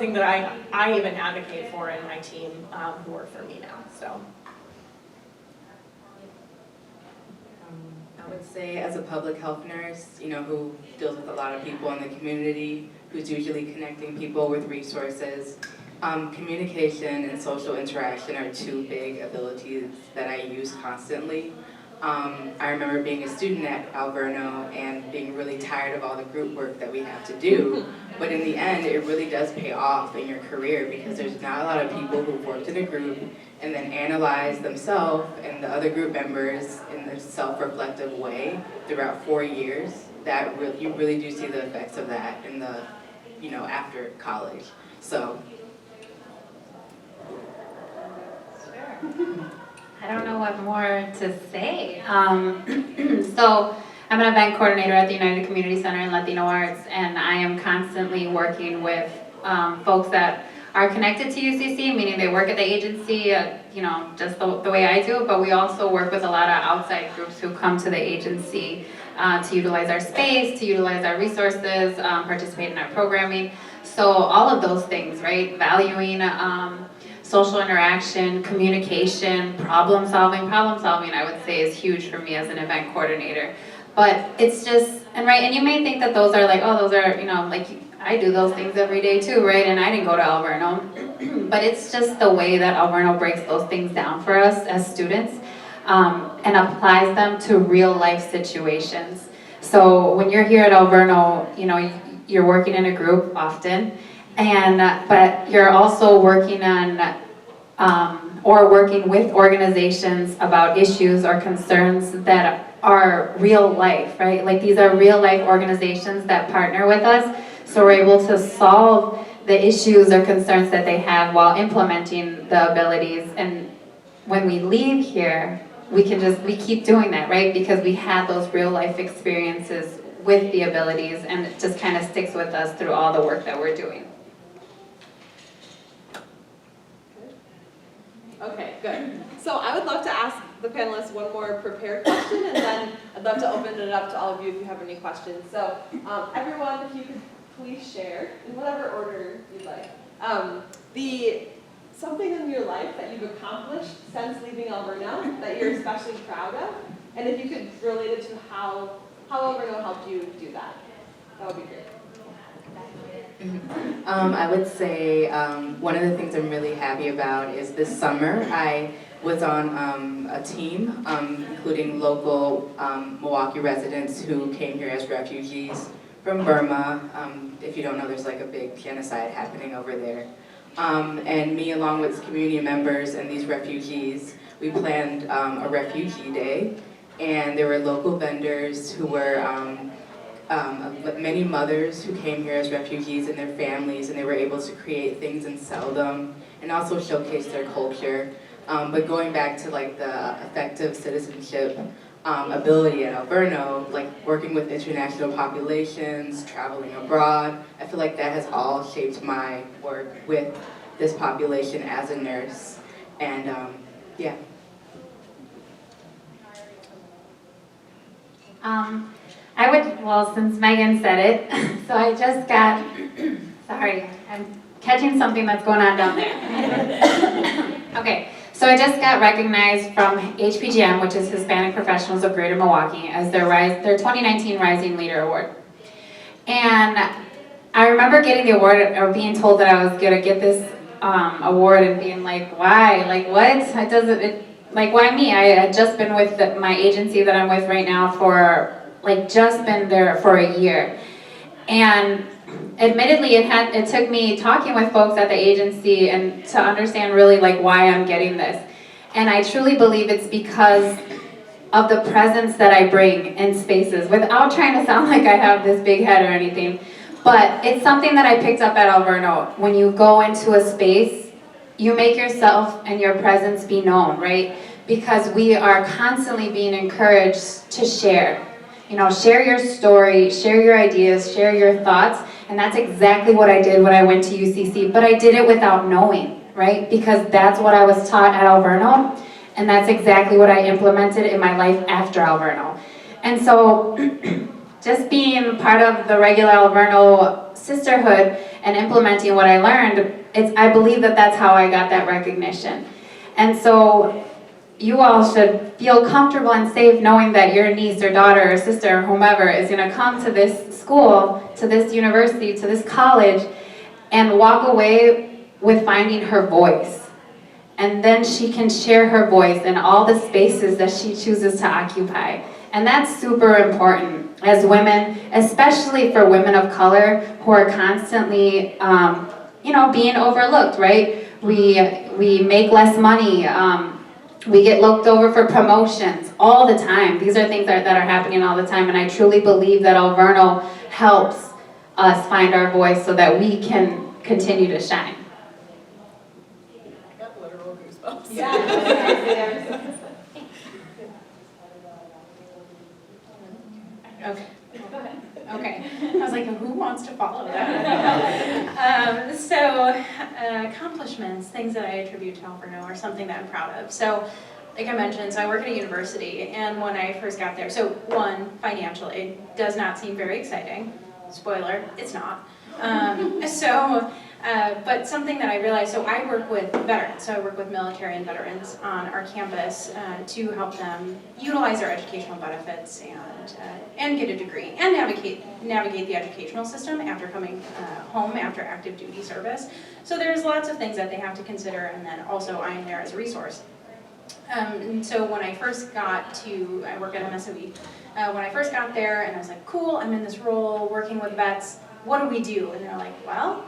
something that I even advocate for in my team who work for me now. So. I would say as a public health nurse, who deals with a lot of people in the community, who's usually connecting people with resources, communication and social interaction are two big abilities that I use constantly. I remember being a student at Alverno and being really tired of all the group work that we have to do, but in the end it really does pay off in your career because there's not a lot of people who've worked in a group and then analyze themselves and the other group members in a self-reflective way throughout 4 years. That you really do see the effects of that in the, after college. So. Sure. I don't know what more to say. So I'm an event coordinator at the United Community Center in Latino Arts, and I am constantly working with folks that are connected to UCC, meaning they work at the agency, just the way I do, but we also work with a lot of outside groups who come to the agency to utilize our space, to utilize our resources, participate in our programming. So all of those things, right? Valuing social interaction, communication, problem solving, I would say is huge for me as an event coordinator. But it's just, and you may think that those are like, oh, those are, like I do those things every day too, right? And I didn't go to Alverno. But it's just the way that Alverno breaks those things down for us as students and applies them to real life situations. So when you're here at Alverno, you're working in a group often, but you're also working on or working with organizations about issues or concerns that are real life, right? Like these are real life organizations that partner with us, so we're able to solve the issues or concerns that they have while implementing the abilities. And when we leave here, we keep doing that, right? Because we had those real life experiences with the abilities, and it just kind of sticks with us through all the work that we're doing. Okay, good. So I would love to ask the panelists one more prepared question, and then I'd love to open it up to all of you if you have any questions. So everyone, if you could please share, in whatever order you'd like, something in your life that you've accomplished since leaving Alverno that you're especially proud of, and if you could relate it to how Alverno helped you do that, that would be great. I would say one of the things I'm really happy about is this summer I was on a team, including local Milwaukee residents who came here as refugees from Burma. If you don't know, there's like a big genocide happening over there. And me, along with community members and these refugees, we planned a refugee day, and there were local vendors who were many mothers who came here as refugees and their families, and they were able to create things and sell them and also showcase their culture. But going back to like the effective citizenship ability at Alverno, like working with international populations, traveling abroad, I feel like that has all shaped my work with this population as a nurse. And yeah. Since Megan said it, so I just got, sorry, I'm catching something that's going on down there. Okay, so I just got recognized from HPGM, which is Hispanic Professionals of Greater Milwaukee, as their 2019 Rising Leader Award. And I remember getting the award, or being told that I was going to get this award, and being like, why? Like, what? Like, why me? I had just been with my agency that I'm with right now for just been there for a year. And admittedly, it took me talking with folks at the agency and to understand really why I'm getting this. And I truly believe it's because of the presence that I bring in spaces, without trying to sound like I have this big head or anything. But it's something that I picked up at Alverno. When you go into a space, you make yourself and your presence be known, right? Because we are constantly being encouraged to share. Share your story, share your ideas, share your thoughts, and that's exactly what I did when I went to UCC, but I did it without knowing, right? Because that's what I was taught at Alverno, and that's exactly what I implemented in my life after Alverno. And so, just being part of the regular Alverno sisterhood and implementing what I learned, I believe that that's how I got that recognition. And so you all should feel comfortable and safe knowing that your niece or daughter or sister or whomever is going to come to this school, to this university, to this college, and walk away with finding her voice. And then she can share her voice in all the spaces that she chooses to occupy. And that's super important as women, especially for women of color who are constantly, being overlooked, right? We make less money. We get looked over for promotions all the time. These are things that are happening all the time, and I truly believe that Alverno helps us find our voice so that we can continue to shine. I got literal goosebumps. Yeah. Okay. Okay. I was like, who wants to follow that? Accomplishments, things that I attribute to Alverno are something that I'm proud of. So, like I mentioned, so I work at a university, and when I first got there, so one, financially, it does not seem very exciting. Spoiler, it's not. But something that I realized, so I work with veterans, so I work with military and veterans on our campus to help them utilize their educational benefits and get a degree and navigate the educational system after coming home after active duty service. So there's lots of things that they have to consider, and then also I am there as a resource. And so when I first got to, I work at MSOE, when I first got there and I was like, cool, I'm in this role working with vets, what do we do? And they're like, well,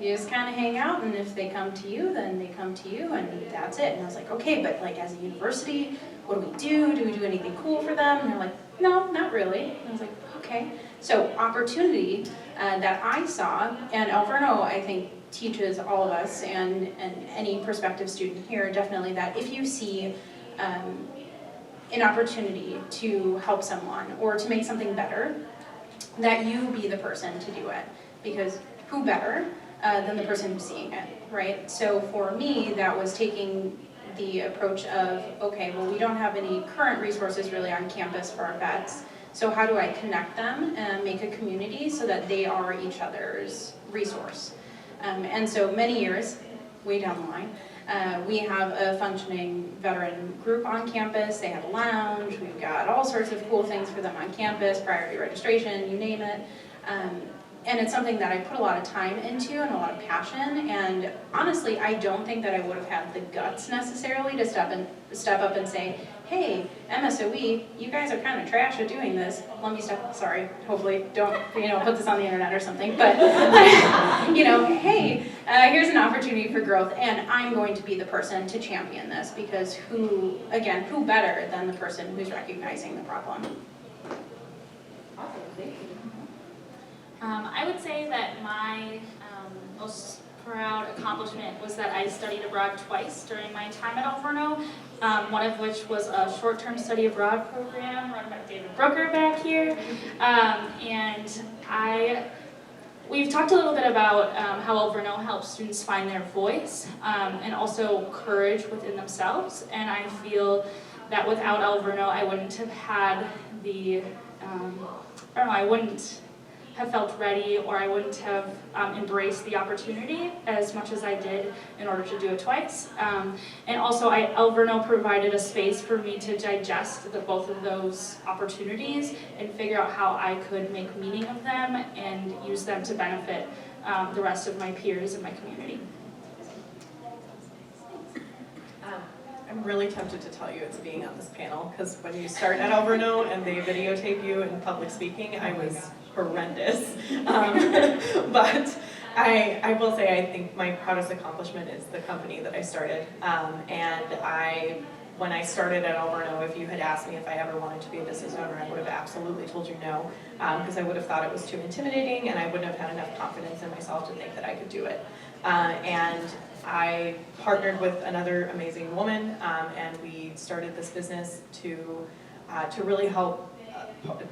you just kind of hang out, and if they come to you, then they come to you, and that's it. And I was like, okay, but like as a university, what do we do? Do we do anything cool for them? And they're like, no, not really. And I was like, okay. So opportunity that I saw, and Alverno, I think, teaches all of us and any prospective student here definitely that if you see an opportunity to help someone or to make something better, that you be the person to do it. Because who better than the person who's seeing it, right? So for me, that was taking the approach of, okay, well, we don't have any current resources really on campus for our vets, so how do I connect them and make a community so that they are each other's resource? And so many years, way down the line, we have a functioning veteran group on campus. They have a lounge, we've got all sorts of cool things for them on campus, priority registration, you name it. And it's something that I put a lot of time into and a lot of passion, and honestly, I don't think that I would have had the guts necessarily to step up and say, hey, MSOE, you guys are kind of trash at doing this. Let me step, sorry, hopefully don't, put this on the internet or something, but, hey, here's an opportunity for growth, and I'm going to be the person to champion this, because who better than the person who's recognizing the problem? Awesome, thank you. I would say that my most proud accomplishment was that I studied abroad twice during my time at Alverno, one of which was a short-term study abroad program run by David Brooker back here. We've talked a little bit about how Alverno helps students find their voice and also courage within themselves. And I feel that without Alverno, I wouldn't have had I wouldn't have felt ready, or I wouldn't have embraced the opportunity as much as I did in order to do it twice. And also, Alverno provided a space for me to digest both of those opportunities and figure out how I could make meaning of them and use them to benefit the rest of my peers in my community. I'm really tempted to tell you it's being on this panel, because when you start at Alverno and they videotape you in public speaking, I was horrendous. But I will say I think my proudest accomplishment is the company that I started. When I started at Alverno, if you had asked me if I ever wanted to be a business owner, I would have absolutely told you no, because I would have thought it was too intimidating and I wouldn't have had enough confidence in myself to think that I could do it. And I partnered with another amazing woman, and we started this business to really help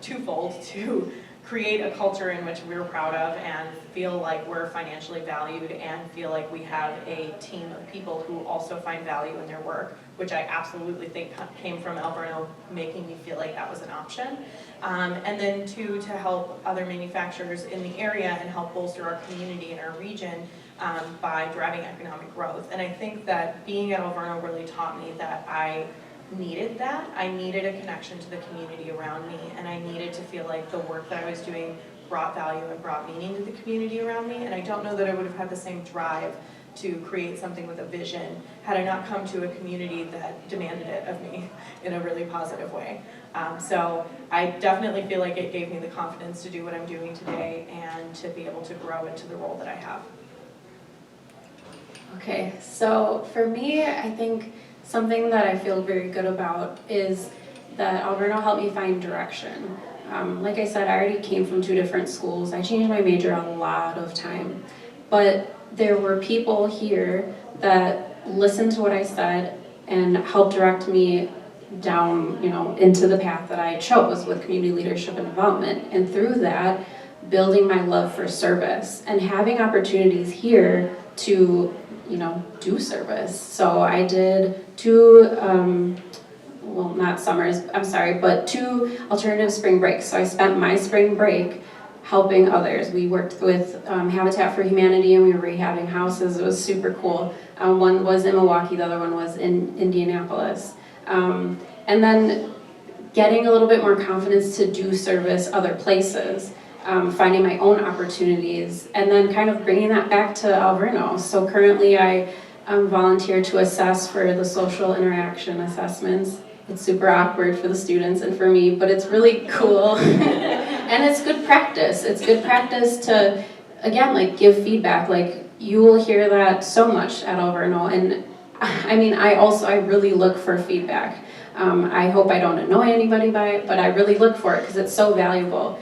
twofold, to create a culture in which we're proud of and feel like we're financially valued and feel like we have a team of people who also find value in their work, which I absolutely think came from Alverno making me feel like that was an option. And then two, to help other manufacturers in the area and help bolster our community and our region by driving economic growth. And I think that being at Alverno really taught me that I needed that. I needed a connection to the community around me, and I needed to feel like the work that I was doing brought value and brought meaning to the community around me. And I don't know that I would have had the same drive to create something with a vision had I not come to a community that demanded it of me in a really positive way. So I definitely feel like it gave me the confidence to do what I'm doing today and to be able to grow into the role that I have. Okay, so for me, I think something that I feel very good about is that Alverno helped me find direction. Like I said, I already came from 2 different schools. I changed my major a lot of time, but there were people here that listened to what I said and helped direct me down, into the path that I chose with community leadership and development. And through that, building my love for service and having opportunities here to do service. So I did 2, well, not summers, I'm sorry, but 2 alternative spring breaks. So I spent my spring break helping others. We worked with Habitat for Humanity and we were rehabbing houses. It was super cool. One was in Milwaukee, the other one was in Indianapolis. And then getting a little bit more confidence to do service other places. Finding my own opportunities, and then kind of bringing that back to Alverno. So currently I volunteer to assess for the social interaction assessments. It's super awkward for the students and for me, but it's really cool. And it's good practice. It's good practice to, again, like give feedback. Like you will hear that so much at Alverno. And I mean, I really look for feedback. I hope I don't annoy anybody by it, but I really look for it because it's so valuable.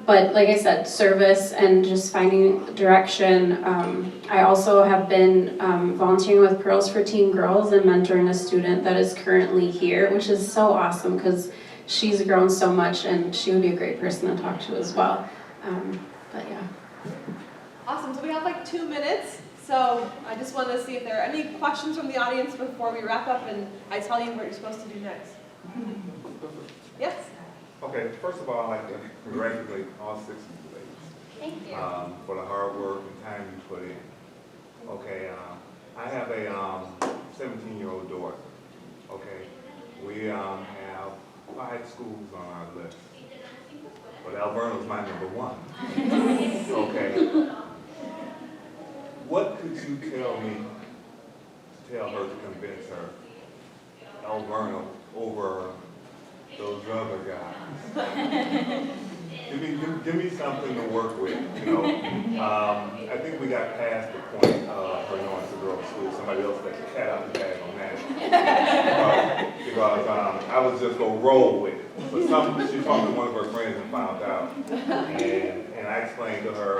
But like I said, service and just finding direction. I also have been volunteering with Pearls for Teen Girls and mentoring a student that is currently here, which is so awesome because she's grown so much and she would be a great person to talk to as well. But yeah. Awesome, so we have like 2 minutes. So I just wanted to see if there are any questions from the audience before we wrap up and I tell you what you're supposed to do next. Yes? Okay, first of all, I'd like to congratulate all 6 of you ladies. Thank you. For the hard work and time you put in. Okay, I have a 17-year-old daughter. Okay, we have 5 schools on our list, but Alverno's my #1. Okay, what could you tell me to tell her to convince her Alverno over those other guys? Give me something to work with, I think we got past the point of her going to girls' school. Somebody else let the cat out the bag on that. because I was just going to roll with it. But she talked to one of her friends and found out. And I explained to her,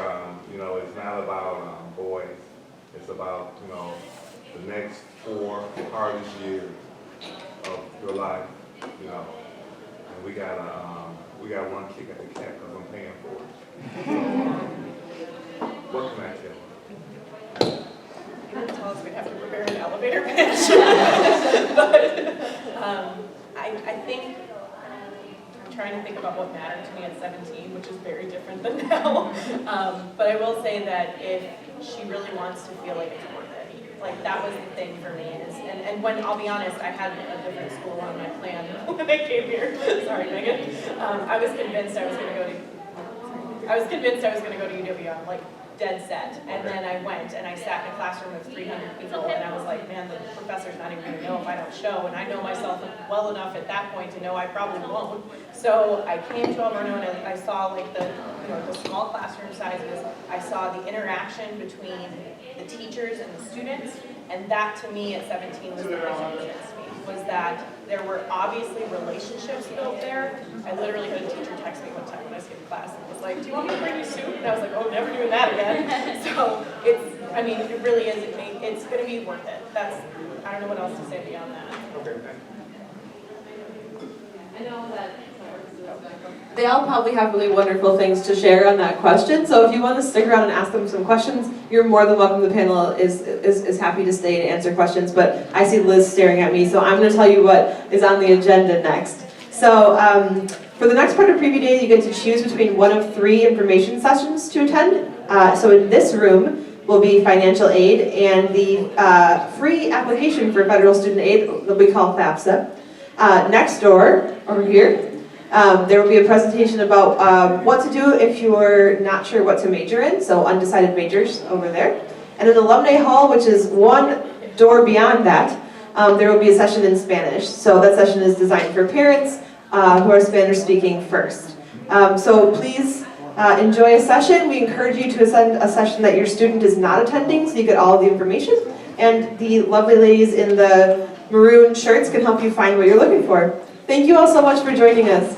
it's not about boys. It's about, the next 4 hardest years of your life, And we got one kick at the cat because I'm paying for it. So, what can I tell you? You didn't tell us we'd have to prepare an elevator pitch. But I think, I'm trying to think about what mattered to me at 17, which is very different than now. But I will say that if she really wants to feel like it's worth it, like that was the thing for me and when, I'll be honest, I had a different school on my plan when I came here. Sorry, Megan. I was convinced I was going to go to UW. I'm like dead set. And then I went and I sat in a classroom of 300 people and I was like, man, the professor's not even going to know if I don't show. And I know myself well enough at that point to know I probably won't. So I came to Alverno and I saw like the small classroom sizes. I saw the interaction between the teachers and the students. And that to me at 17 was the most important to me, was that there were obviously relationships built there. I literally had a teacher text me one time when I skipped class and was like, do you want me to bring you soup? And I was like, oh, never doing that again. So it really is, it's going to be worth it. I don't know what else to say beyond that. Okay, thank you. I know that They all probably have really wonderful things to share on that question, so if you want to stick around and ask them some questions, you're more than welcome. The panel is happy to stay and answer questions, but I see Liz staring at me, so I'm going to tell you what is on the agenda next. So for the next part of Preview Day, you get to choose between one of 3 information sessions to attend. So in this room will be financial aid and the free application for federal student aid that we call FAFSA. Next door, over here, there will be a presentation about what to do if you're not sure what to major in, so undecided majors over there. And in Alumni Hall, which is one door beyond that, there will be a session in Spanish. So that session is designed for parents who are Spanish speaking first. So please enjoy a session. We encourage you to attend a session that your student is not attending so you get all of the information. And the lovely ladies in the maroon shirts can help you find what you're looking for. Thank you all so much for joining us.